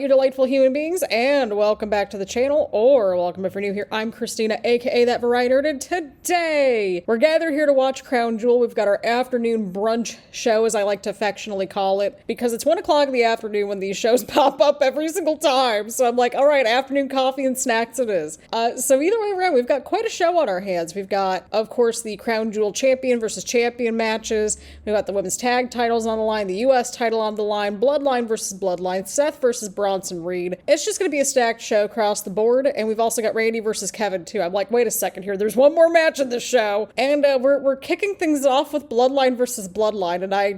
you delightful human beings, and welcome back to the channel, or welcome if you're new here. I'm Christina, aka That Variety Nerd, and today we're gathered here to watch Crown Jewel. We've got our afternoon brunch show, as I like to affectionately call it, because it's 1 o'clock in the afternoon when these shows pop up every single time. So I'm like, all right, afternoon coffee and snacks it is. So either way around, we've got quite a show on our hands. We've got, of course, the Crown Jewel champion versus champion matches. We've got the women's tag titles on the line, the U.S. title on the line, Bloodline versus Bloodline, Seth versus Bronson Reed. It's just going to be a stacked show across the board, and we've also got Randy versus Kevin too. I'm like, wait a second here, there's one more match in this show, and we're kicking things off with Bloodline versus Bloodline, and I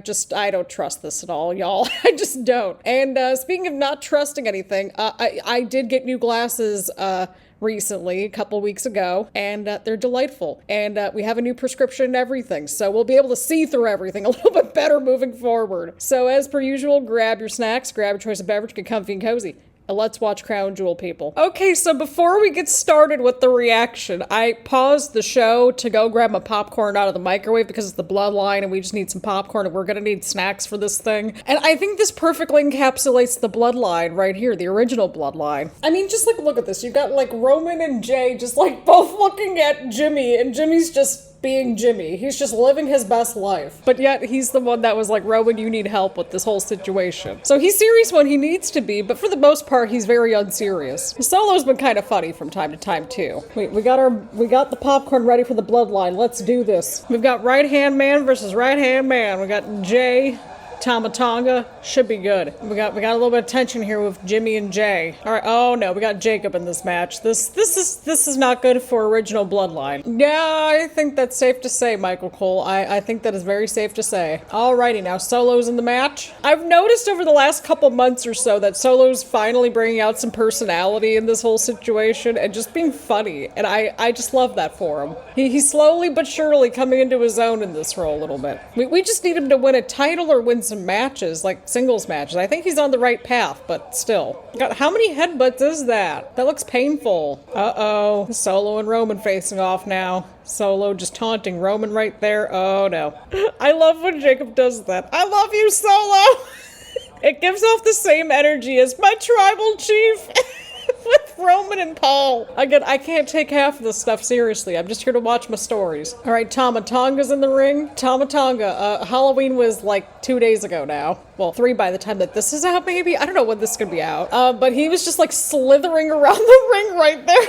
don't trust this at all, y'all. I just don't. And speaking of not trusting anything, I did get new glasses recently, a couple weeks ago, and they're delightful. And we have a new prescription and everything, so we'll be able to see through everything a little bit better moving forward. So as per usual, grab your snacks, grab your choice of beverage, get comfy and cozy. And let's watch Crown Jewel, people. Okay, so before we get started with the reaction, I paused the show to go grab my popcorn out of the microwave because it's the Bloodline and we just need some popcorn and we're gonna need snacks for this thing. And I think this perfectly encapsulates the Bloodline right here, the original Bloodline. I mean, just like, look at this. You've got like Roman and Jade just like both looking at Jimmy, and Jimmy's just being Jimmy. He's just living his best life. But yet he's the one that was like, Roman, you need help with this whole situation. So he's serious when he needs to be, but for the most part, he's very unserious. Solo's been kind of funny from time to time too. We got the popcorn ready for the Bloodline. Let's do this. We've got right hand man versus right hand man. We got Jay, Tamatonga, should be good. We got a little bit of tension here with Jimmy and Jay. All right, oh no, we got Jacob in this match. This is not good for original Bloodline. Yeah, I think that's safe to say, Michael Cole. I think that is very safe to say. Alrighty, now Solo's in the match. I've noticed over the last couple months or so that Solo's finally bringing out some personality in this whole situation and just being funny, and I just love that for him. He's slowly but surely coming into his own in this role a little bit. We just need him to win a title or win some matches, like singles matches. I think he's on the right path, but still. God, how many headbutts is that? That looks painful. Uh-oh. Solo and Roman facing off now. Solo just taunting Roman right there. Oh no. I love when Jacob does that. I love you, Solo! It gives off the same energy as my tribal chief. With Roman and Paul. Again, I can't take half of this stuff seriously. I'm just here to watch my stories. All right, Tamatonga's in the ring. Tamatonga, Halloween was like 2 days ago now. Well, 3 by the time that this is out, maybe? I don't know when this is gonna be out. But he was just like slithering around the ring right there.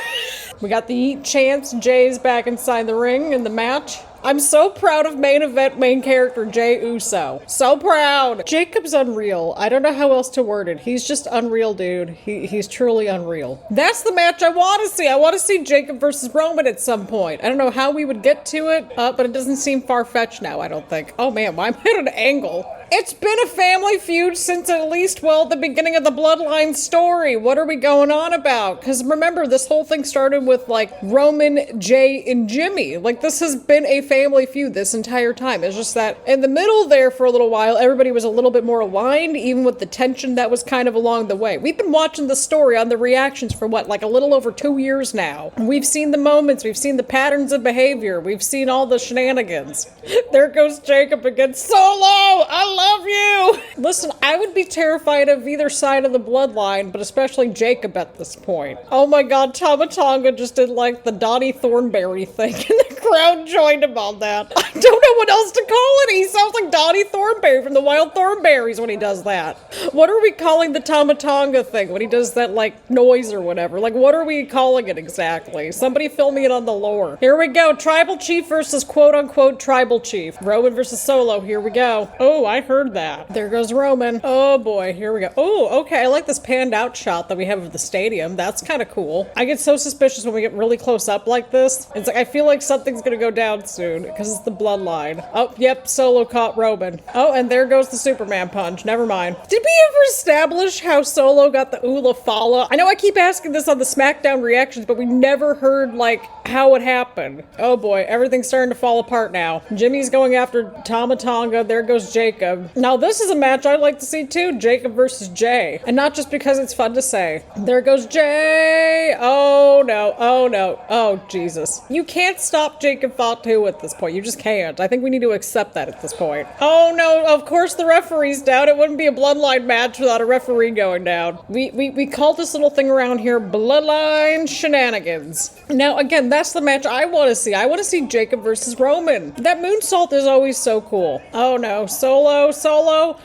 We got the Eat Chance. Jay's back inside the ring in the match. I'm so proud of main event main character Jey Uso. So proud. Jacob's unreal. I don't know how else to word it. He's just unreal, dude. He's truly unreal. That's the match I want to see. I want to see Jacob versus Roman at some point. I don't know how we would get to it, but it doesn't seem far-fetched now, I don't think. Oh man, why am I at an angle? It's been a family feud since at least, well, the beginning of the Bloodline story. What are we going on about? Because remember, this whole thing started with, like, Roman, Jay, and Jimmy. Like, this has been a family feud this entire time. It's just that in the middle there for a little while, everybody was a little bit more aligned, even with the tension that was kind of along the way. We've been watching the story on the reactions for, what, like a little over 2 years now. We've seen the moments. We've seen the patterns of behavior. We've seen all the shenanigans. There goes Jacob against Solo! I love you! Listen, I would be terrified of either side of the Bloodline, but especially Jacob at this point. Oh my god, Tamatonga just did like the Donnie Thornberry thing, and the crowd joined him on that. I don't know what else to call it. He sounds like Donnie Thornberry from the Wild Thornberries when he does that. What are we calling the Tamatonga thing when he does that, like, noise or whatever? Like, what are we calling it exactly? Somebody fill me in on the lore. Here we go. Tribal Chief versus quote-unquote Tribal Chief. Roman versus Solo. Here we go. Oh, I heard that. There goes Roman. Oh boy, here we go. Oh, okay, I like this panned out shot that we have of the stadium. That's kind of cool. I get so suspicious when we get really close up like this. It's like, I feel like something's gonna go down soon, because it's the Bloodline. Oh, yep, Solo caught Roman. Oh, and there goes the Superman punch. Never mind. Did we ever establish how Solo got the Ula Fala? I know I keep asking this on the SmackDown reactions, but we never heard, like, how it happened. Oh boy, everything's starting to fall apart now. Jimmy's going after Tamatonga. There goes Jacob. Now this is a match I'd like to see too, Jacob versus Jay. And not just because it's fun to say. There goes Jay! Oh no, oh no, oh Jesus. You can't stop Jacob Fatu at this point, you just can't. can't. I think we need to accept that at this point. Oh no, of course the referee's down. It wouldn't be a Bloodline match without a referee going down. We call this little thing around here Bloodline Shenanigans. Now, again, that's the match I want to see. I want to see Jacob versus Roman. That moonsault is always so cool. Oh no, Solo.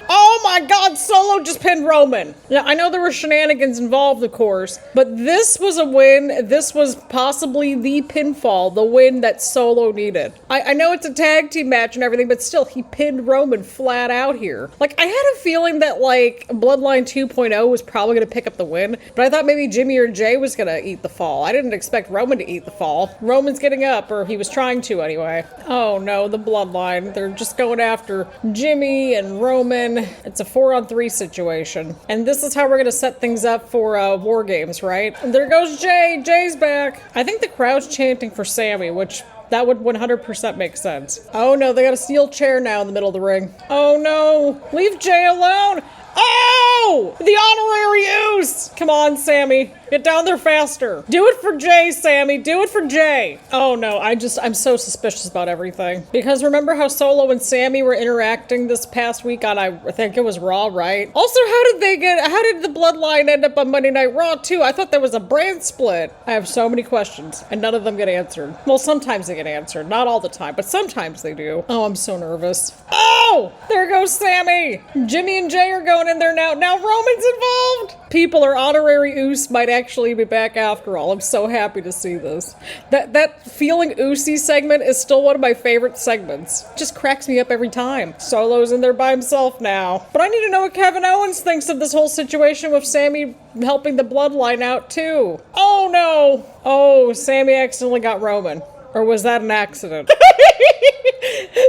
Oh my god, Solo just pinned Roman. Now, I know there were shenanigans involved, of course, but this was a win. This was possibly the pinfall, the win that Solo needed. I know it's a tag team match and everything, but still, he pinned Roman flat out here. Like, I had a feeling that, like, Bloodline 2.0 was probably going to pick up the win, but I thought maybe Jimmy or Jay was going to eat the fall. I didn't expect Roman to eat the fall. Roman's getting up, or he was trying to anyway. Oh no, the Bloodline. They're just going after Jimmy and Roman. It's a 4-on-3 situation. And this is how we're going to set things up for War Games, right? And there goes Jay. Jay's back. I think the crowd's chanting for Sami, which that would 100% make sense. Oh no, they got a steel chair now in the middle of the ring. Oh no, leave Jay alone. Oh! The honorary oos! Come on, Sami. Get down there faster. Do it for Jay, Sami. Do it for Jay. Oh no, I'm so suspicious about everything. Because remember how Solo and Sami were interacting this past week on, I think it was Raw, right? Also, how did the Bloodline end up on Monday Night Raw too? I thought there was a brand split. I have so many questions, and none of them get answered. Well, sometimes they get answered. Not all the time, but sometimes they do. Oh, I'm so nervous. Oh! There goes Sami! Jimmy and Jay are going in there now. Now Roman's involved! People, our honorary oos might actually be back after all. I'm so happy to see this. That feeling oosy segment is still one of my favorite segments. It just cracks me up every time. Solo's in there by himself now. But I need to know what Kevin Owens thinks of this whole situation with Sami helping the Bloodline out too. Oh no! Oh, Sami accidentally got Roman. Or was that an accident?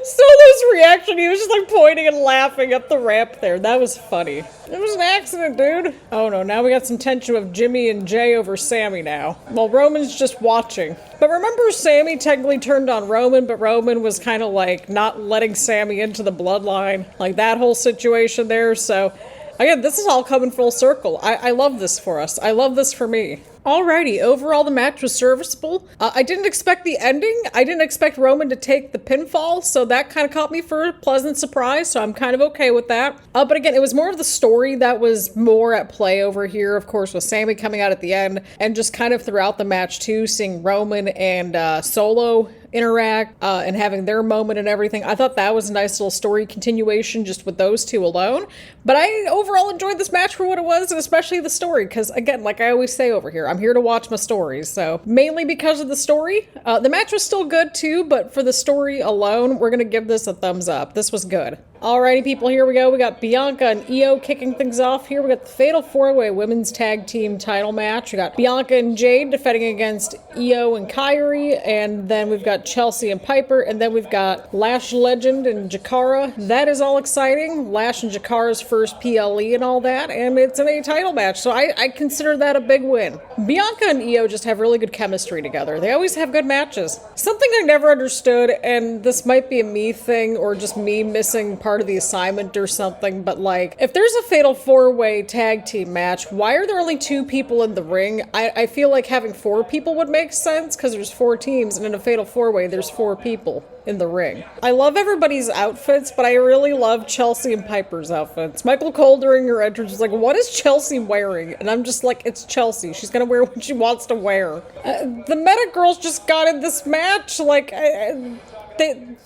Solo's reaction, he was just like pointing and laughing up the ramp there. That was funny. It was an accident, dude. Oh no, now we got some tension with Jimmy and Jay over Sami now. Well, Roman's just watching. But remember, Sami technically turned on Roman, but Roman was kind of like not letting Sami into the Bloodline. Like that whole situation there, so... Again, this is all coming full circle. I love this for us. I love this for me. Alrighty, overall the match was serviceable. I didn't expect the ending. I didn't expect Roman to take the pinfall, so that kind of caught me for a pleasant surprise, so I'm kind of okay with that. But again, it was more of the story that was more at play over here, of course, with Sami coming out at the end, and just kind of throughout the match too, seeing Roman and Solo interact and having their moment and everything. I thought that was a nice little story continuation just with those two alone. But I overall enjoyed this match for what it was, and especially the story, because again, like I always say over here, I'm here to watch my stories. So mainly because of the story. The match was still good too, but for the story alone, we're going to give this a thumbs up. This was good. Alrighty, people, here we go. We got Bianca and Io kicking things off here. We got the Fatal 4-Way Women's Tag Team title match. We got Bianca and Jade defending against Io and Kairi, and then we've got Chelsea and Piper, and then we've got Lash Legend and Jakara. That is all exciting. Lash and Jakara's first PLE and all that, and it's in a title match, so I consider that a big win. Bianca and Io just have really good chemistry together. They always have good matches. Something I never understood, and this might be a me thing or just me missing part of the assignment or something, but like, if there's a Fatal 4-Way tag team match, why are there only 2 people in the ring? I feel like having 4 people would make sense, because there's 4 teams, and in a Fatal 4-Way, there's 4 people in the ring. I love everybody's outfits, but I really love Chelsea and Piper's outfits. Michael Cole during her entrance was like, what is Chelsea wearing? And I'm just like, it's Chelsea. She's gonna wear what she wants to wear. The Meta Girls just got in this match, like,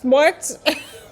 what?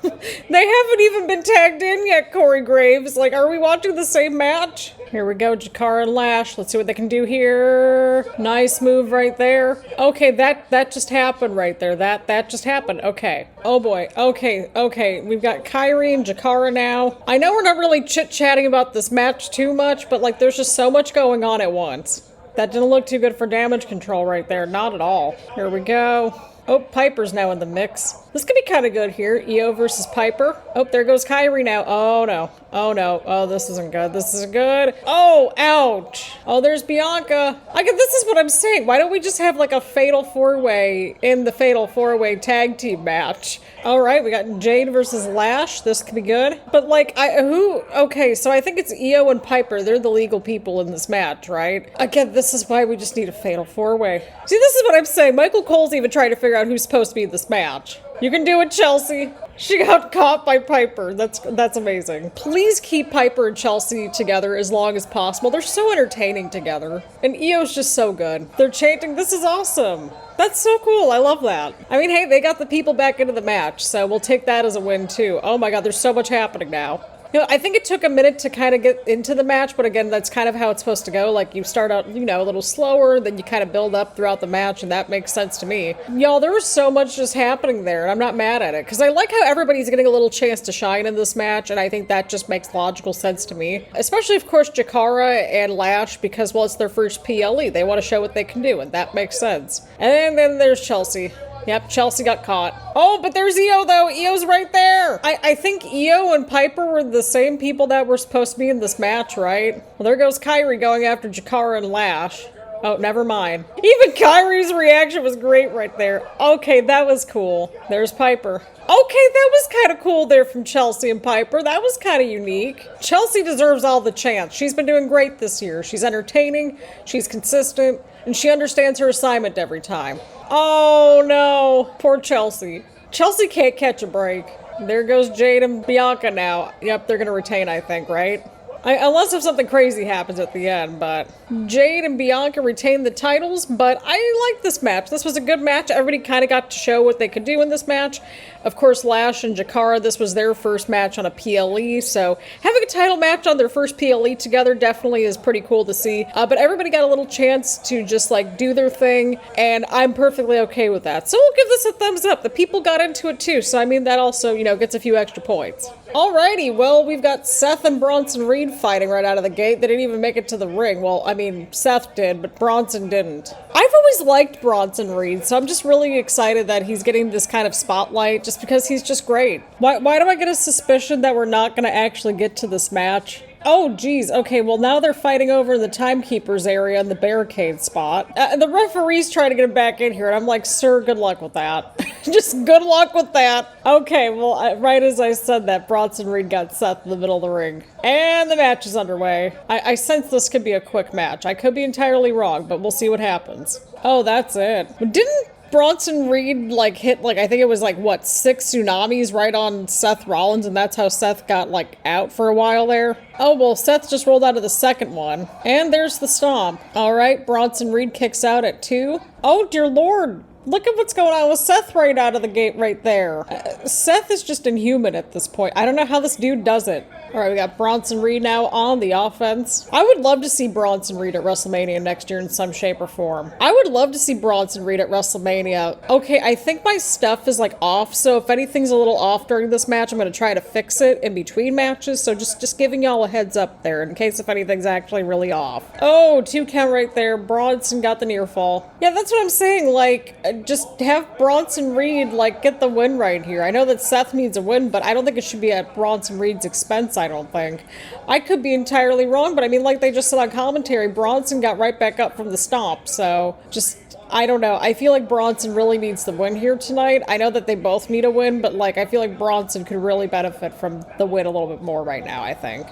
They haven't even been tagged in yet, Corey Graves. Like, are we watching the same match? Here we go, Jakara and Lash. Let's see what they can do here. Nice move right there. Okay, that just happened right there. That just happened. Okay. Oh boy. Okay. We've got Kairi and Jakara now. I know we're not really chit-chatting about this match too much, but like, there's just so much going on at once. That didn't look too good for damage control right there. Not at all. Here we go. Oh, Piper's now in the mix. This could be kind of good here. Io versus Piper. Oh, there goes Kairi now. Oh, no. Oh, this isn't good. This isn't good. Oh, ouch. Oh, there's Bianca. This is what I'm saying. Why don't we just have like a Fatal 4-Way in the Fatal 4-Way tag team match? All right, we got Jade versus Lash. This could be good. But like, okay, so I think it's Io and Piper. They're the legal people in this match, right? Again, this is why we just need a Fatal 4-Way. See, this is what I'm saying. Michael Cole's even trying to figure figure out who's supposed to be in this match. You can do it, Chelsea. She got caught by Piper. That's amazing. Please keep Piper and Chelsea together as long as possible. They're so entertaining together. And Io's just so good. They're chanting, "This is awesome." That's so cool. I love that. I mean, hey, they got the people back into the match, so we'll take that as a win too. Oh my god, there's so much happening now. You know, I think it took a minute to kind of get into the match, but again, that's kind of how it's supposed to go. Like, you start out, you know, a little slower, then you kind of build up throughout the match, and that makes sense to me. Y'all, there was so much just happening there, and I'm not mad at it, because I like how everybody's getting a little chance to shine in this match, and I think that just makes logical sense to me. Especially, of course, Jakara and Lash, because, well, it's their first PLE. They want to show what they can do, and that makes sense. And then there's Chelsea. Yep, Chelsea got caught. Oh, but there's Io, though. Io's right there. I think Io and Piper were the same people that were supposed to be in this match, right? Well, there goes Kairi going after Jakara and Lash. Oh, never mind. Even Kairi's reaction was great right there. Okay, that was cool. There's Piper. Okay, that was kind of cool there from Chelsea and Piper. That was kind of unique. Chelsea deserves all the chance. She's been doing great this year. She's entertaining, she's consistent, and she understands her assignment every time. Oh no, poor Chelsea. Chelsea can't catch a break. There goes Jade and Bianca now. Yep, they're gonna retain, I think, right? Unless if something crazy happens at the end, but Jade and Bianca retain the titles, but I like this match. This was a good match. Everybody kind of got to show what they could do in this match. Of course, Lash and Jakara, this was their first match on a PLE, so having a title match on their first PLE together definitely is pretty cool to see. But everybody got a little chance to just, like, do their thing, and I'm perfectly okay with that. So we'll give this a thumbs up. The people got into it too, so I mean, that also, you know, gets a few extra points. Alrighty, well, we've got Seth and Bronson Reed fighting right out of the gate. They didn't even make it to the ring. Well, I mean, Seth did, but Bronson didn't. I've always liked Bronson Reed, so I'm just really excited that he's getting this kind of spotlight just because he's just great. Why do I get a suspicion that we're not going to actually get to this match? Oh, geez. Okay, well, now they're fighting over in the Timekeepers area in the barricade spot. The referee's trying to get him back in here, and I'm like, sir, good luck with that. Just good luck with that. Okay, well, right as I said that, Bronson Reed got Seth in the middle of the ring. And the match is underway. I sense this could be a quick match. I could be entirely wrong, but we'll see what happens. Oh, that's it. Didn't Bronson Reed, like, hit, like, I think it was, like, what, 6 tsunamis right on Seth Rollins, and that's how Seth got, like, out for a while there? Oh, well, Seth just rolled out of the second one. And there's the stomp. All right, Bronson Reed kicks out at 2. Oh, dear Lord. Look at what's going on with Seth right out of the gate right there. Seth is just inhuman at this point. I don't know how this dude does it. All right, we got Bronson Reed now on the offense. I would love to see Bronson Reed at WrestleMania next year in some shape or form. I would love to see Bronson Reed at WrestleMania. Okay, I think my stuff is like off, so if anything's a little off during this match, I'm going to try to fix it in between matches. So just giving y'all a heads up there in case if anything's actually really off. Oh, 2 count right there. Bronson got the near fall. Yeah, that's what I'm saying. Like, just have Bronson Reed, like, get the win right here. I know that Seth needs a win, but I don't think it should be at Bronson Reed's expense, I don't think. I could be entirely wrong, but I mean, like they just said on commentary, Bronson got right back up from the stomp, so just, I don't know. I feel like Bronson really needs the win here tonight. I know that they both need a win, but, like, I feel like Bronson could really benefit from the win a little bit more right now, I think.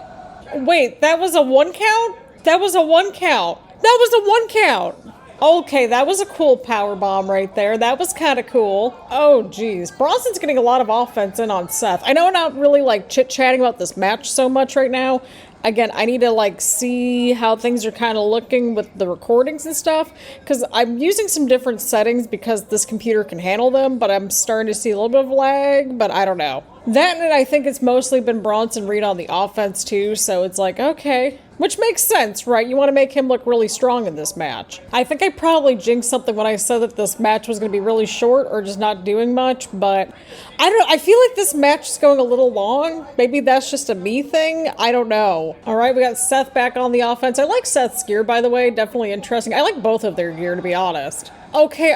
Wait, that was a 1 count? That was a 1 count. That was a 1 count. Okay, that was a cool power bomb right there. That was kind of cool. Oh, geez. Bronson's getting a lot of offense in on Seth. I know I'm not really, like, chit-chatting about this match so much right now. Again, I need to, like, see how things are kind of looking with the recordings and stuff, because I'm using some different settings because this computer can handle them, but I'm starting to see a little bit of lag, but I don't know. That, and I think it's mostly been Bronson Reed on the offense, too, so it's like, okay. Which makes sense, right? You want to make him look really strong in this match. I think I probably jinxed something when I said that this match was going to be really short or just not doing much, but I don't know. I feel like this match is going a little long. Maybe that's just a me thing. I don't know. All right, we got Seth back on the offense. I like Seth's gear, by the way. Definitely interesting. I like both of their gear, to be honest. Okay,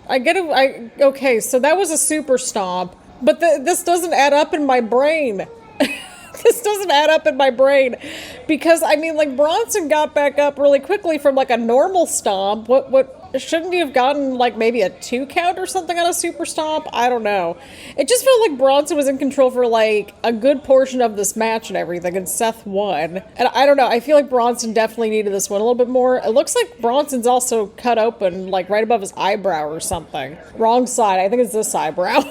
okay, so that was a super stomp, but this doesn't add up in my brain. This doesn't add up in my brain because, I mean, like, Bronson got back up really quickly from, like, a normal stomp. What Shouldn't you have gotten like maybe a 2 count or something on a super stomp? I don't know. It just felt like Bronson was in control for like a good portion of this match and everything, and Seth won. And I don't know, I feel like Bronson definitely needed this one a little bit more. It looks like Bronson's also cut open like right above his eyebrow or something. Wrong side, I think it's this eyebrow.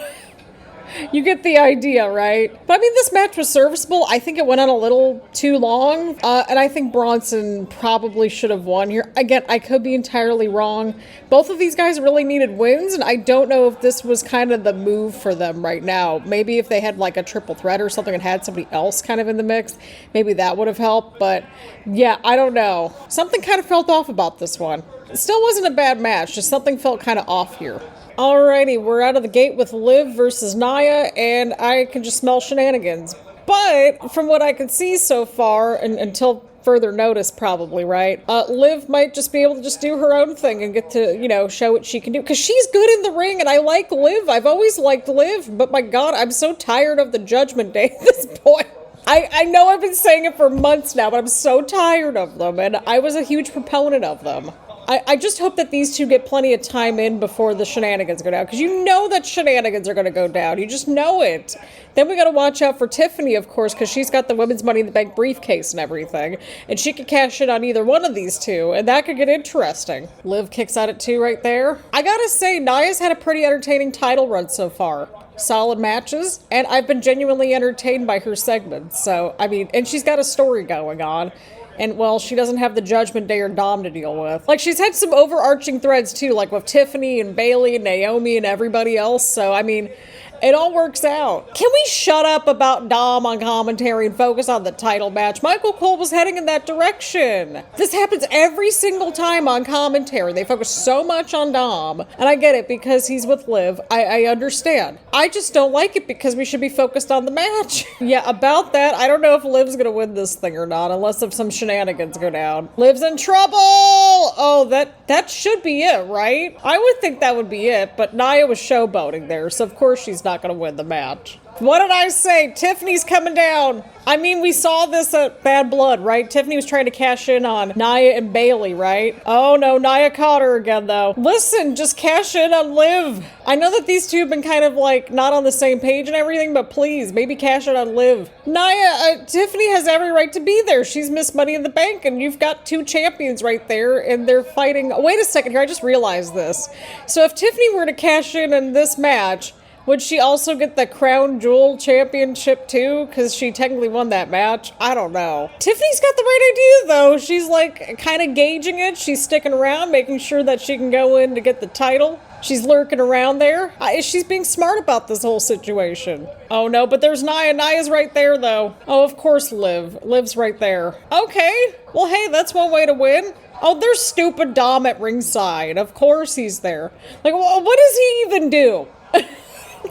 You get the idea, right? But I mean, this match was serviceable. I think it went on a little too long. And I think Bronson probably should have won here. Again, I could be entirely wrong. Both of these guys really needed wins, and I don't know if this was kind of the move for them right now. Maybe if they had like a triple threat or something and had somebody else kind of in the mix, maybe that would have helped. But yeah, I don't know. Something kind of felt off about this one. It still wasn't a bad match, just something felt kind of off here. Alrighty, we're out of the gate with Liv versus Nia, and I can just smell shenanigans. But from what I can see so far, and until further notice probably, right, Liv might just be able to just do her own thing and get to, you know, show what she can do. Because she's good in the ring, and I like Liv. I've always liked Liv, but my God, I'm so tired of the Judgment Day at this point. I know I've been saying it for months now, but I'm so tired of them, and I was a huge proponent of them. I just hope that these two get plenty of time in before the shenanigans go down, because you know that shenanigans are going to go down. You just know it. Then we got to watch out for Tiffany, of course, because she's got the Women's Money in the Bank briefcase and everything, and she could cash in on either one of these two, and that could get interesting. Liv kicks out at 2 right there. I gotta say, Nia's had a pretty entertaining title run so far. Solid matches, and I've been genuinely entertained by her segments, so, I mean, and she's got a story going on. And, well, she doesn't have the Judgment Day or Dom to deal with. Like, she's had some overarching threads, too, like with Tiffany and Bayley and Naomi and everybody else. So, I mean, it all works out. Can we shut up about Dom on commentary and focus on the title match? Michael Cole was heading in that direction. This happens every single time on commentary. They focus so much on Dom. And I get it because he's with Liv. I understand. I just don't like it because we should be focused on the match. Yeah, about that, I don't know if Liv's gonna win this thing or not, unless if some shenanigans go down. Liv's in trouble! Oh, that should be it, right? I would think that would be it, but Nia was showboating there, so of course she's not going to win the match. What did I say? Tiffany's coming down. I mean, we saw this at Bad Blood, right? Tiffany was trying to cash in on Nia and Bayley, right? Oh no, Nia caught her again though. Listen, just cash in on Liv. I know that these two have been kind of like not on the same page and everything, but please, maybe cash in on Liv. Nia, Tiffany has every right to be there. She's Miss Money in the Bank, and you've got 2 champions right there, and they're fighting. Wait a second here, I just realized this. So if Tiffany were to cash in this match, would she also get the Crown Jewel championship too? Because she technically won that match? I don't know. Tiffany's got the right idea though. She's like kind of gauging it. She's sticking around, making sure that she can go in to get the title. She's lurking around there. She's being smart about this whole situation. Oh no, but there's Nia. Nia's right there though. Oh, of course Liv. Liv's right there. Okay. Well, hey, that's one way to win. Oh, there's stupid Dom at ringside. Of course he's there. Like, what does he even do?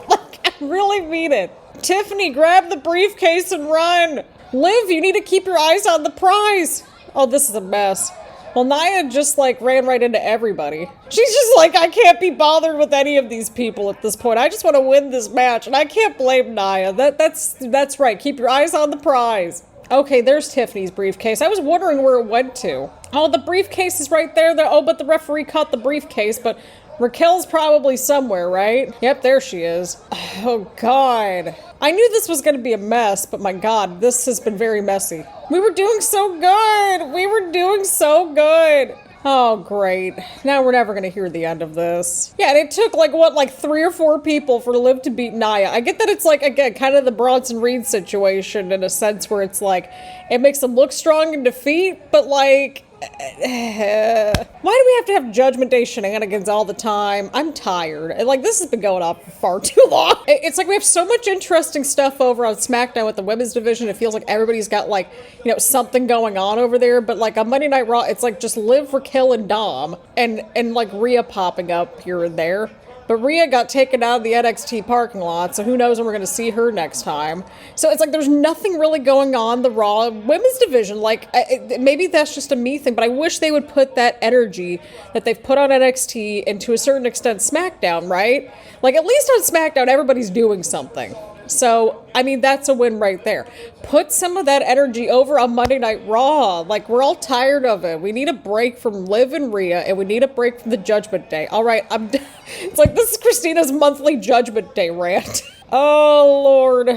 Like, I really mean it. Tiffany, grab the briefcase and run. Liv, you need to keep your eyes on the prize. Oh, this is a mess. Well, Nia just, like, ran right into everybody. She's just like, I can't be bothered with any of these people at this point. I just want to win this match, and I can't blame Nia. That's right. Keep your eyes on the prize. Okay, there's Tiffany's briefcase. I was wondering where it went to. Oh, the briefcase is right there. Oh, but the referee caught the briefcase, but Raquel's probably somewhere, right? Yep, there she is. Oh, God. I knew this was going to be a mess, but my God, this has been very messy. We were doing so good. We were doing so good. Oh, great. Now we're never going to hear the end of this. Yeah, and it took, like 3 or 4 people for Liv to beat Nia. I get that it's, like, again, kind of the Bronson Reed situation in a sense where it's, like, it makes them look strong in defeat, but, like, why do we have to have Judgment Day shenanigans all the time? I'm tired. And, like, this has been going on for far too long. It's like we have so much interesting stuff over on SmackDown with the women's division. It feels like everybody's got, like, you know, something going on over there. But, like, on Monday Night Raw, it's like just Liv, Raquel, and Dom. And like, Rhea popping up here and there. But Rhea got taken out of the NXT parking lot, so who knows when we're going to see her next time. So it's like there's nothing really going on the Raw women's division. Like, maybe that's just a me thing, but I wish they would put that energy that they've put on NXT and to a certain extent SmackDown, right? Like, at least on SmackDown, everybody's doing something. So, I mean, that's a win right there. Put some of that energy over on Monday Night Raw. Like, we're all tired of it. We need a break from Liv and Rhea, and we need a break from the Judgment Day. All right, it's like, this is Christina's monthly Judgment Day rant. Oh, Lord.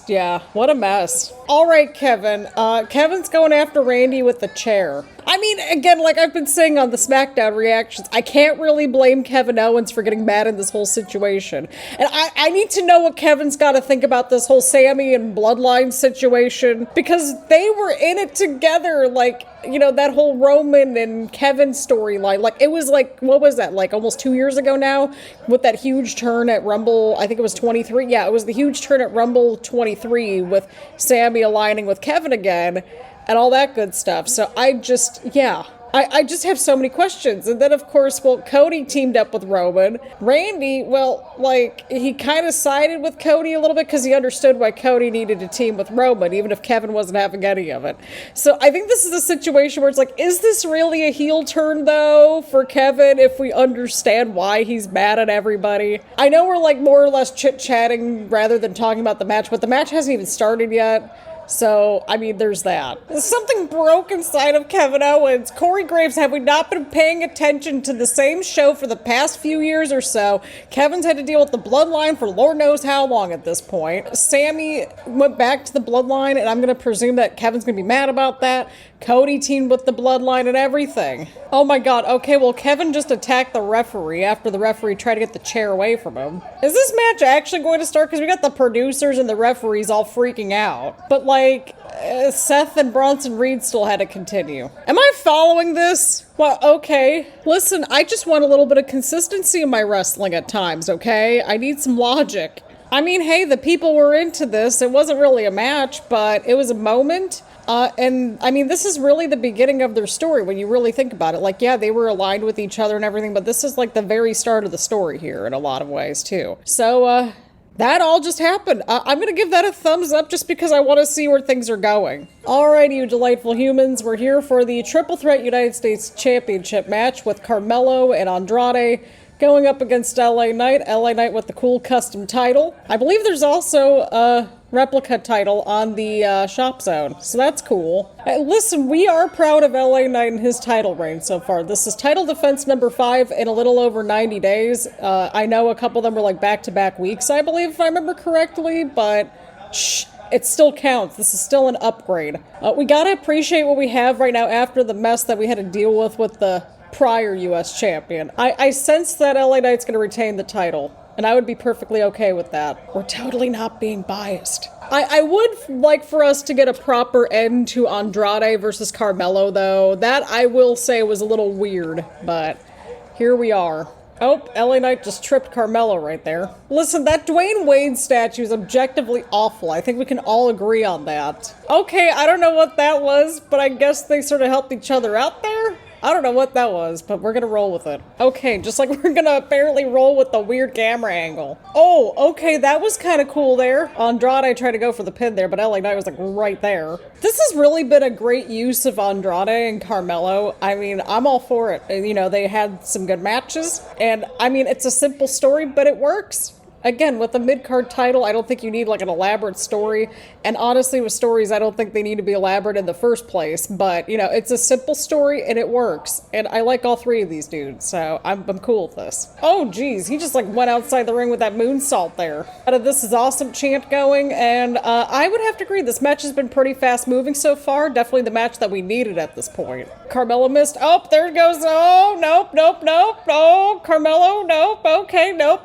Yeah, what a mess. All right, Kevin. Kevin's going after Randy with the chair. I mean, again, like I've been saying on the SmackDown reactions, I can't really blame Kevin Owens for getting mad in this whole situation. And I need to know what Kevin's got to think about this whole Sami and Bloodline situation, because they were in it together, like, you know, that whole Roman and Kevin storyline. Like, it was like, what was that, like almost 2 years ago now, with that huge turn at Rumble, I think it was 23. Yeah, it was the huge turn at Rumble 23 with Sami aligning with Kevin again and all that good stuff. So I just have so many questions. And then, of course, well, Cody teamed up with Roman. Randy, well, like, he kind of sided with Cody a little bit because he understood why Cody needed to team with Roman, even if Kevin wasn't having any of it. So I think this is a situation where it's like, is this really a heel turn, though, for Kevin, if we understand why he's mad at everybody? I know we're, like, more or less chit-chatting rather than talking about the match, but the match hasn't even started yet. So, I mean, there's that. There's something broke inside of Kevin Owens. Corey Graves, have we not been paying attention to the same show for the past few years or so? Kevin's had to deal with the Bloodline for Lord knows how long at this point. Sami went back to the Bloodline, and I'm going to presume that Kevin's going to be mad about that. Cody teamed with the Bloodline and everything. Oh my god, okay, well, Kevin just attacked the referee after the referee tried to get the chair away from him. Is this match actually going to start? Because we got the producers and the referees all freaking out. But, like, Seth and Bronson Reed still had to continue. Am I following this? Well, okay. Listen, I just want a little bit of consistency in my wrestling at times, okay? I need some logic. I mean, hey, the people were into this. It wasn't really a match, but it was a moment. And I mean, this is really the beginning of their story when you really think about it. Like, yeah, they were aligned with each other and everything, but this is like the very start of the story here in a lot of ways too. So, that all just happened. I'm going to give that a thumbs up just because I want to see where things are going. Alrighty, you delightful humans. We're here for the Triple Threat United States Championship match with Carmelo and Andrade going up against LA Knight. LA Knight with the cool custom title. I believe there's also a replica title on the Shop Zone, so that's cool. Listen, we are proud of LA Knight and his title reign so far. This is title defense number 5 in a little over 90 days. I know a couple of them were like back-to-back weeks, I believe, if I remember correctly, but shh. It still counts. This is still an upgrade. We gotta appreciate what we have right now after the mess that we had to deal with the prior U.S. champion. I sense that LA Knight's going to retain the title, and I would be perfectly okay with that. We're totally not being biased. I would like for us to get a proper end to Andrade versus Carmelo, though. That, I will say, was a little weird, but here we are. Oh, LA Knight just tripped Carmelo right there. Listen, that Dwayne Wade statue is objectively awful. I think we can all agree on that. Okay, I don't know what that was, but I guess they sort of helped each other out there? I don't know what that was, but we're gonna roll with it. Okay, just like we're gonna apparently roll with the weird camera angle. Oh, okay, that was kind of cool there. Andrade tried to go for the pin there, but LA Knight was like right there. This has really been a great use of Andrade and Carmelo. I mean, I'm all for it. You know, they had some good matches, and I mean, it's a simple story, but it works. Again, with a mid-card title, I don't think you need like an elaborate story. And honestly, with stories, I don't think they need to be elaborate in the first place. But, you know, it's a simple story and it works. And I like all three of these dudes, so I'm cool with this. Oh, geez, he just like went outside the ring with that moonsault there. This is awesome chant going, and I would have to agree, this match has been pretty fast-moving so far. Definitely the match that we needed at this point. Carmelo missed. Oh, there it goes. Oh, nope. Oh, Carmelo, nope. Okay, nope.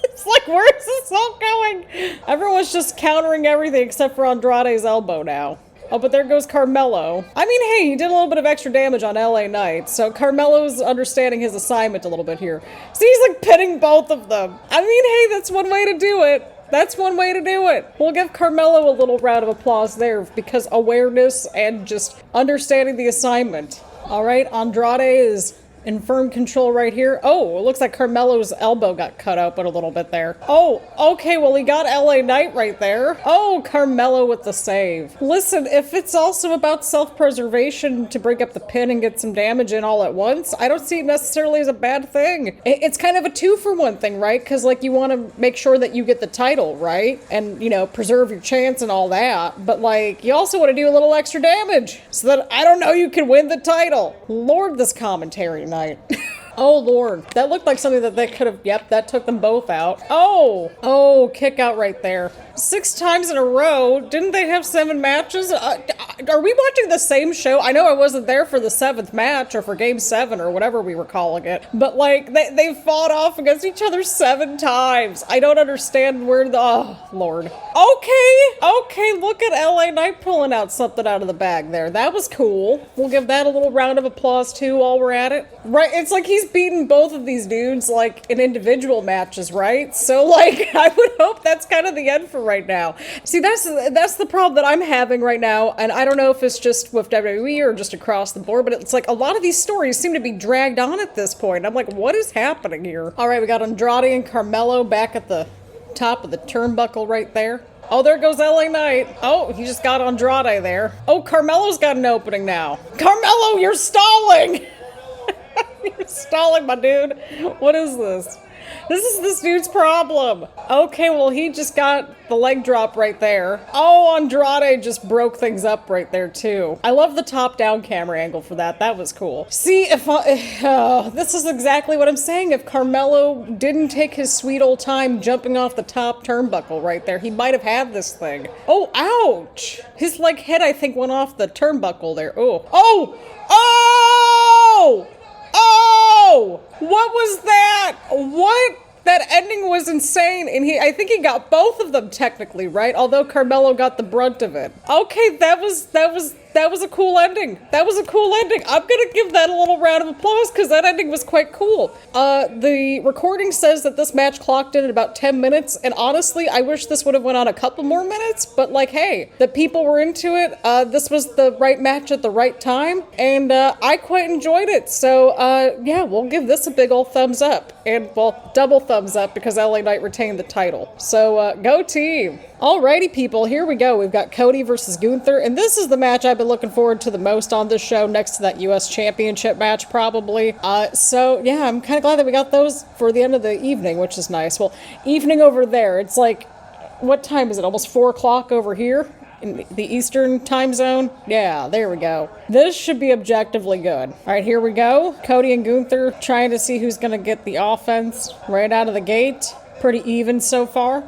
It's like, where is this all going? Everyone's just countering everything except for Andrade's elbow now. Oh, but there goes Carmelo. I mean, hey, he did a little bit of extra damage on LA Knight, so Carmelo's understanding his assignment a little bit here. See, he's like pinning both of them. I mean, hey, that's one way to do it. That's one way to do it. We'll give Carmelo a little round of applause there because awareness and just understanding the assignment. All right, Andrade is in firm control right here. Oh, it looks like Carmelo's elbow got cut open a little bit there. Oh, okay, well, he got LA Knight right there. Oh, Carmelo with the save. Listen, if it's also about self-preservation to break up the pin and get some damage in all at once, I don't see it necessarily as a bad thing. It's kind of a 2-for-1 thing, right? Because, like, you want to make sure that you get the title, right? And, you know, preserve your chance and all that. But, like, you also want to do a little extra damage so that, I don't know, you can win the title. Lord, this commentary night. Oh, Lord. That looked like something that they could have... Yep, that took them both out. Oh! Oh, kick out right there. 6 times in a row. Didn't they have 7 matches? Are we watching the same show? I know I wasn't there for the 7th match or for Game 7 or whatever we were calling it. But, like, they fought off against each other 7 times. I don't understand where the... Oh, Lord. Okay, look at LA Knight pulling out something out of the bag there. That was cool. We'll give that a little round of applause, too, while we're at it. Right, it's like he's beaten both of these dudes, like, in individual matches, right? So, like, I would hope that's kind of the end for right now. See, that's the problem that I'm having right now, and I don't know if it's just with WWE or just across the board, but it's like a lot of these stories seem to be dragged on at this point. I'm like, what is happening here? All right, we got Andrade and Carmelo back at the top of the turnbuckle right there. Oh, there goes LA Knight. Oh, he just got Andrade there. Oh, Carmelo's got an opening now. Carmelo, you're stalling! You're stalling, my dude. What is this? This is this dude's problem. Okay, well, he just got the leg drop right there. Oh, Andrade just broke things up right there, too. I love the top-down camera angle for that. That was cool. See, this is exactly what I'm saying. If Carmelo didn't take his sweet old time jumping off the top turnbuckle right there, he might have had this thing. Oh, ouch. His, like, head, I think, went off the turnbuckle there. Oh. Oh! Oh! Oh! What was that? What? That ending was insane, and I think he got both of them technically, right? Although Carmelo got the brunt of it. Okay, that was a cool ending. That was a cool ending. I'm gonna give that a little round of applause because that ending was quite cool. The recording says that this match clocked in at about 10 minutes, and honestly, I wish this would have went on a couple more minutes, but like, hey, the people were into it. This was the right match at the right time, and I quite enjoyed it. So, yeah, we'll give this a big old thumbs up, and, well, double thumbs up because LA Knight retained the title. So, go team. Alrighty, people, here we go. We've got Cody versus Gunther, and this is the match I've been looking forward to the most on this show, next to that US Championship match, probably. So, yeah, I'm kind of glad that we got those for the end of the evening, which is nice. Well, evening over there, it's like, what time is it? Almost 4 o'clock over here? In the Eastern time zone? Yeah, there we go. This should be objectively good. All right, here we go. Cody and Gunther trying to see who's going to get the offense right out of the gate. Pretty even so far.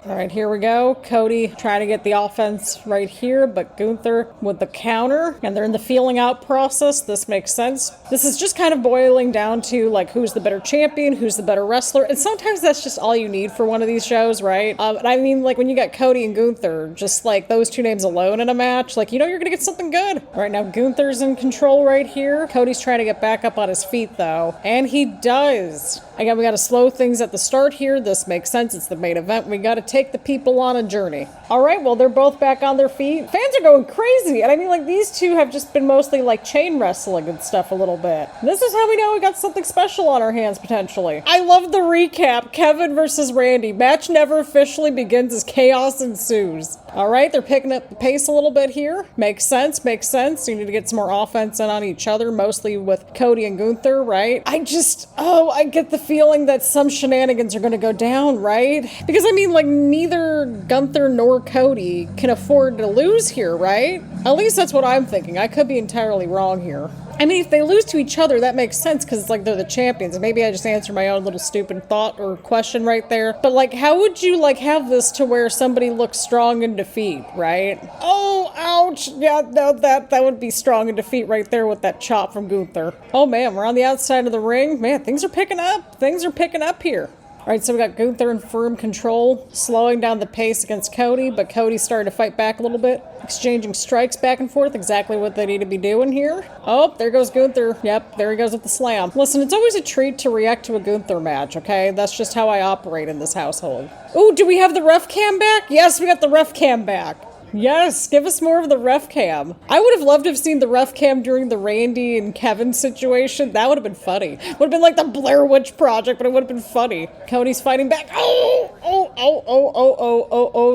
All right, here we go. Cody trying to get the offense right here, but Gunther with the counter, and they're in the feeling out process. This makes sense. This is just kind of boiling down to, like, who's the better champion, who's the better wrestler, and sometimes that's just all you need for one of these shows, right? And I mean, like, when you got Cody and Gunther, just, like, those two names alone in a match, like, you know you're gonna get something good. All right, now Gunther's in control right here. Cody's trying to get back up on his feet, though, and he does. Again, we gotta slow things at the start here. This makes sense. It's the main event. We gotta take the people on a journey. All right, well, they're both back on their feet. Fans are going crazy. And I mean, like, these two have just been mostly, like, chain wrestling and stuff a little bit. This is how we know we got something special on our hands, potentially. I love the recap. Kevin versus Randy. Match never officially begins as chaos ensues. All right, they're picking up the pace a little bit here. Makes sense, makes sense. You need to get some more offense in on each other, mostly with Cody and Gunther, right? I get the feeling that some shenanigans are going to go down, right? Because, I mean, like, neither Gunther nor Cody can afford to lose here, right? At least that's what I'm thinking. I could be entirely wrong here. I mean, if they lose to each other, that makes sense because it's like they're the champions. And maybe I just answered my own little stupid thought or question right there. But like, how would you like have this to where somebody looks strong in defeat, right? Oh, ouch. Yeah, no, that would be strong in defeat right there with that chop from Gunther. Oh man, we're on the outside of the ring. Man, things are picking up. Things are picking up here. All right, so we got Gunther in firm control, slowing down the pace against Cody, but Cody's starting to fight back a little bit, exchanging strikes back and forth, exactly what they need to be doing here. Oh, there goes Gunther. Yep, there he goes with the slam. Listen, it's always a treat to react to a Gunther match, okay? That's just how I operate in this household. Ooh, do we have the ref cam back? Yes, we got the ref cam back. Yes, give us more of the ref cam. I would have loved to have seen the ref cam during the Randy and Kevin situation. That would have been funny. Would have been like the Blair Witch Project, but it would have been funny. Cody's fighting back. Oh,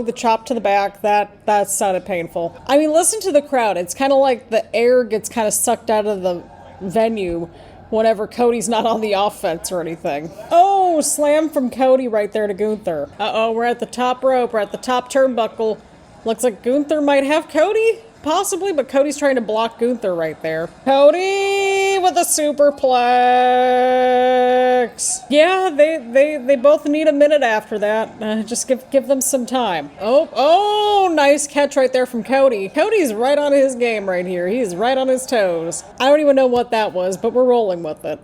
the chop to the back. That sounded painful. I mean, listen to the crowd. It's kind of like the air gets kind of sucked out of the venue whenever Cody's not on the offense or anything. Oh, slam from Cody right there to Gunther. Uh-oh, we're at the top rope. We're at the top turnbuckle. Looks like Gunther might have Cody, possibly, but Cody's trying to block Gunther right there. Cody with a superplex. Yeah, they both need a minute after that. Just give them some time. Oh, nice catch right there from Cody. Cody's right on his game right here. He's right on his toes. I don't even know what that was, but we're rolling with it.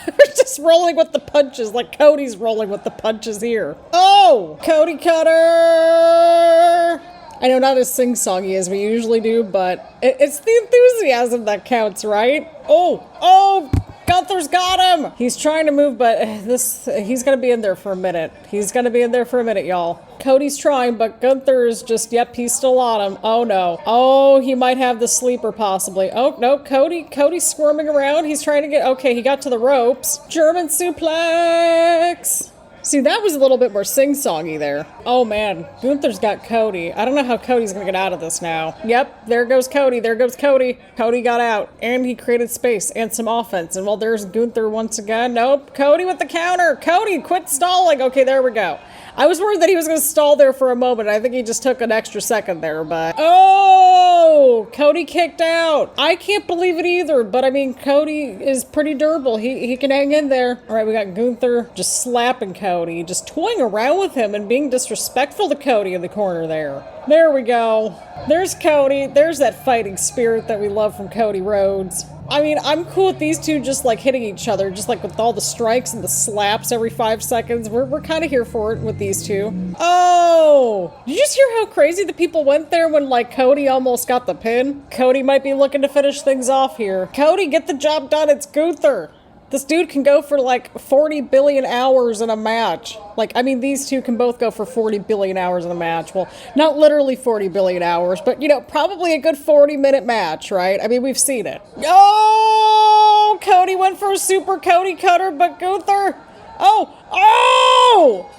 We're just rolling with the punches like Cody's rolling with the punches here. Oh, Cody cutter. I know not as sing-songy as we usually do, but it's the enthusiasm that counts, right? Oh, Gunther's got him! He's trying to move, but he's gonna be in there for a minute. He's gonna be in there for a minute, y'all. Cody's trying, but Gunther is just, yep, he's still on him. Oh no. Oh, he might have the sleeper possibly. Oh, no, Cody's squirming around. He's trying to get, okay, he got to the ropes. German suplex! See, that was a little bit more sing-songy there. Oh man, Gunther's got Cody. I don't know how Cody's gonna get out of this now. Yep, there goes Cody, there goes Cody. Cody got out, and he created space and some offense. And well, there's Gunther once again. Nope, Cody with the counter. Cody, quit stalling. Okay, there we go. I was worried that he was gonna stall there for a moment. I think he just took an extra second there, but... Oh, Cody kicked out. I can't believe it either, but I mean, Cody is pretty durable. He can hang in there. All right, we got Gunther just slapping Cody, just toying around with him and being disrespectful to Cody in the corner there. There we go. There's Cody. There's that fighting spirit that we love from Cody Rhodes. I mean, I'm cool with these two just like hitting each other, just like with all the strikes and the slaps every 5 seconds. We're kind of here for it with these two. Oh! Did you just hear how crazy the people went there when like Cody almost got the pin? Cody might be looking to finish things off here. Cody, get the job done. It's Gunther. This dude can go for like 40 billion hours in a match. Like, I mean, these two can both go for 40 billion hours in a match. Well, not literally 40 billion hours, but, you know, probably a good 40-minute match, right? I mean, we've seen it. Oh, Cody went for a super Cody cutter, but Gunther... Oh!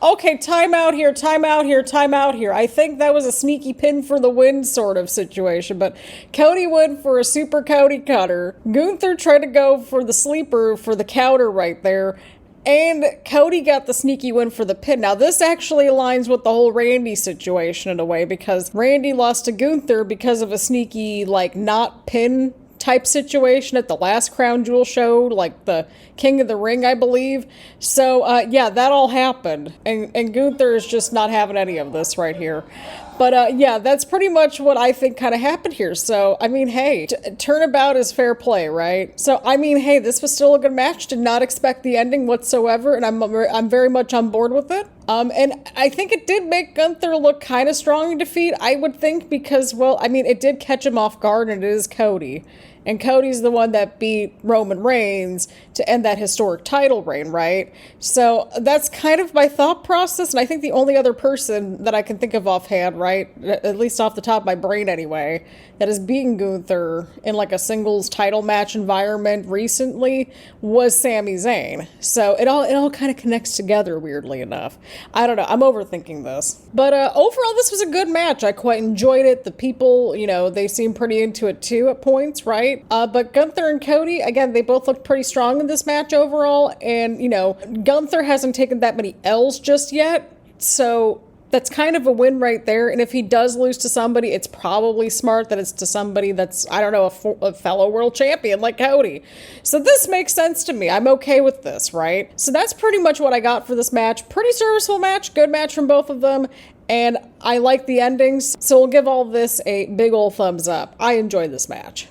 Okay, time out here. I think that was a sneaky pin for the win sort of situation, but Cody went for a super Cody cutter. Gunther tried to go for the sleeper for the counter right there, and Cody got the sneaky win for the pin. Now, this actually aligns with the whole Randy situation in a way, because Randy lost to Gunther because of a sneaky, like, not pin type situation at the last Crown Jewel show, like the King of the Ring, I believe. So, yeah, that all happened. And Gunther is just not having any of this right here. But, yeah, that's pretty much what I think kind of happened here. So, I mean, hey, turnabout is fair play, right? So, I mean, hey, this was still a good match. Did not expect the ending whatsoever, and I'm very much on board with it. And I think it did make Gunther look kind of strong in defeat, I would think, because, well, I mean, it did catch him off guard, and it is Cody. And Cody's the one that beat Roman Reigns to end that historic title reign, right? So that's kind of my thought process, and I think the only other person that I can think of offhand, right, at least off the top of my brain anyway, that is beating Gunther in like a singles title match environment recently was Sami Zayn. So it all kind of connects together, weirdly enough. I don't know, I'm overthinking this. But overall, this was a good match. I quite enjoyed it. The people, you know, they seemed pretty into it too at points, right? But Gunther and Cody, again, they both looked pretty strong in this match overall. And, you know, Gunther hasn't taken that many L's just yet. So That's kind of a win right there. And if he does lose to somebody, it's probably smart that it's to somebody that's, I don't know, a fellow world champion like Cody. So this makes sense to me. I'm okay with this, right? So that's pretty much what I got for this match. Pretty serviceable match. Good match from both of them. And I like the endings. So we'll give all this a big ol' thumbs up. I enjoyed this match.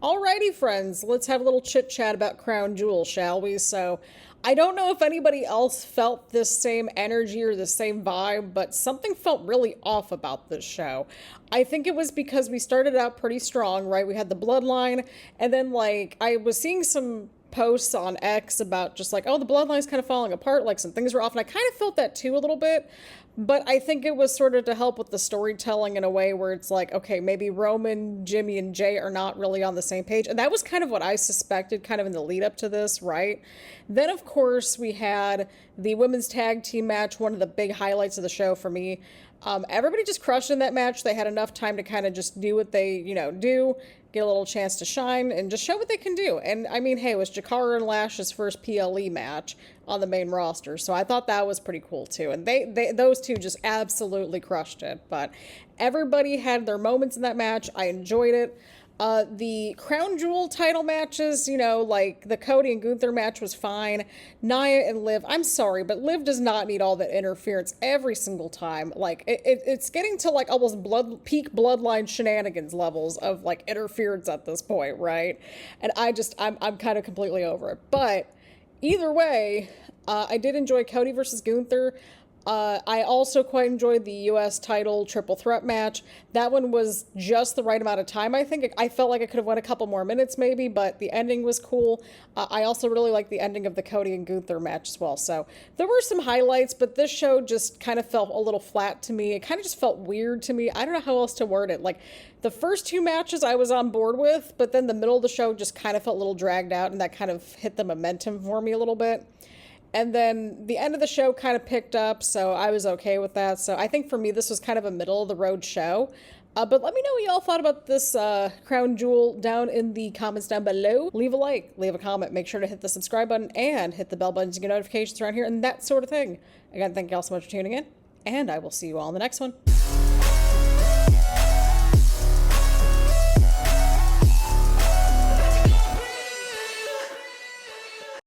Alrighty, friends, let's have a little chit-chat about Crown Jewel, shall we? So, I don't know if anybody else felt this same energy or the same vibe, but something felt really off about this show. I think it was because we started out pretty strong, right? We had the Bloodline, and then, like, I was seeing some posts on X about just like, oh, the Bloodline's kind of falling apart, like some things were off, and I kind of felt that too a little bit. But I think it was sort of to help with the storytelling in a way where it's like, okay, maybe Roman, Jimmy, and Jay are not really on the same page. And that was kind of what I suspected kind of in the lead up to this, right? Then, of course, we had the women's tag team match, one of the big highlights of the show for me. Everybody just crushed in that match. They had enough time to kind of just do what they, do, get a little chance to shine, and just show what they can do. And, I mean, hey, it was Jakara and Lash's first PLE match on the main roster, so I thought that was pretty cool, too. And those two just absolutely crushed it. But everybody had their moments in that match. I enjoyed it. The Crown Jewel title matches, like the Cody and Gunther match was fine. Nia and Liv, I'm sorry, but Liv does not need all that interference every single time. Like, it's getting to, like, almost peak Bloodline shenanigans levels of, like, interference at this point, right? And I'm kind of completely over it. But either way, I did enjoy Cody versus Gunther. I also quite enjoyed the U.S. title triple threat match. That one was just the right amount of time, I think. I felt like I could have went a couple more minutes maybe, but the ending was cool. I also really liked the ending of the Cody and Gunther match as well. So there were some highlights, but this show just kind of felt a little flat to me. It kind of just felt weird to me. I don't know how else to word it. Like, the first two matches I was on board with, but then the middle of the show just kind of felt a little dragged out, and that kind of hit the momentum for me a little bit. And then the end of the show kind of picked up, so I was okay with that. So I think for me, this was kind of a middle-of-the-road show. But let me know what y'all thought about this Crown Jewel down in the comments down below. Leave a like, leave a comment, make sure to hit the subscribe button, and hit the bell button to get notifications around here and that sort of thing. Again, thank y'all so much for tuning in, and I will see you all in the next one.